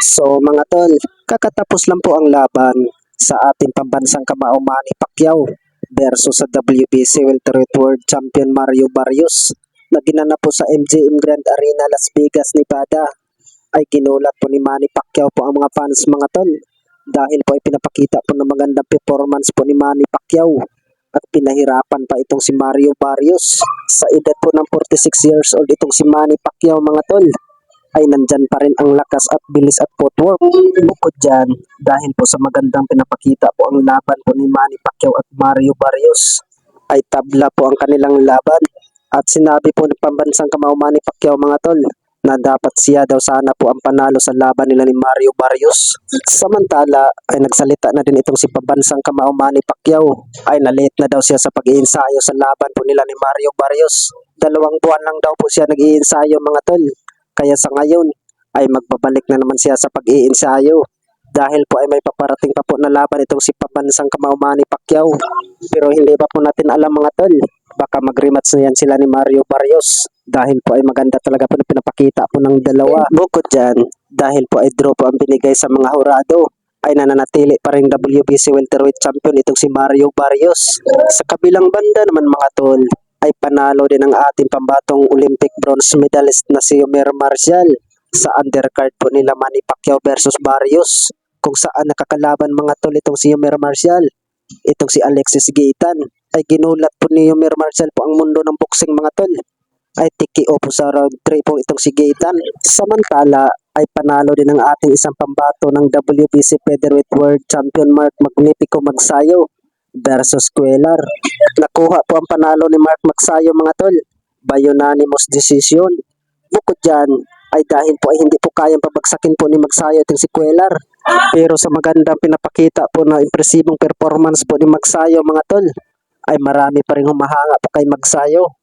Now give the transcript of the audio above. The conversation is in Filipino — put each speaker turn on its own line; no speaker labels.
So mga tol, kakatapos lang po ang laban sa ating pambansang kamao Manny Pacquiao versus sa WBC Welterweight World Champion Mario Barrios na ginanap po sa MGM Grand Arena, Las Vegas, Nevada. Ay ginulat po ni Manny Pacquiao po ang mga fans mga tol dahil po ay pinapakita po ng magandang performance po ni Manny Pacquiao at pinahirapan pa itong si Mario Barrios. Sa edad po ng 46 years old itong si Manny Pacquiao mga tol, ay nandyan pa rin ang lakas at bilis at footwork. Bukod dyan, dahil po sa magandang pinapakita po ang laban po ni Manny Pacquiao at Mario Barrios, ay tabla po ang kanilang laban. At sinabi po ng pambansang kamao Manny Pacquiao mga tol, na dapat siya daw sana po ang panalo sa laban nila ni Mario Barrios. Samantala, ay nagsalita na din itong si pambansang kamao Manny Pacquiao, ay na-late na daw siya sa pag-iinsayo sa laban po nila ni Mario Barrios. 2 buwan lang daw po siya nag-iinsayo mga tol. Kaya sa ngayon ay magbabalik na naman siya sa pag-iinsayo dahil po ay may paparating pa po na laban itong si pambansang kamao Manny Pacquiao. Pero hindi pa po natin alam mga tol, baka mag-rematch na yan sila ni Mario Barrios dahil po ay maganda talaga po na pinapakita po ng dalawa. Bukod dyan, dahil po ay draw po ang binigay sa mga hurado, ay nananatili pa rin WBC Welterweight Champion itong si Mario Barrios. Sa kabilang banda naman mga tol, ay panalo din ang ating pambatong Olympic bronze medalist na si Yomer Marcial sa undercard po nila Manny Pacquiao versus Barrios, kung saan nakakalaban mga tol itong si Yomer Marcial. Itong si Alexis Gitan ay ginulat po ni Yomer Marcial po ang mundo ng boxing mga tol. Ay TKO po sa round 3 po itong si Gitan. Samantala ay panalo din ang ating isang pambato ng WBC Featherweight World Champion Mark Magnifico Magsayo versus Cuellar. Nakuha po ang panalo ni Mark Magsayo mga tol by unanimous decision. Bukod dyan, ay dahil po ay hindi po kayang pabagsakin po ni Magsayo itong si Cuellar. Pero sa magandang pinapakita po na impresibong performance po ni Magsayo mga tol, ay marami pa rin humahanga po kay Magsayo.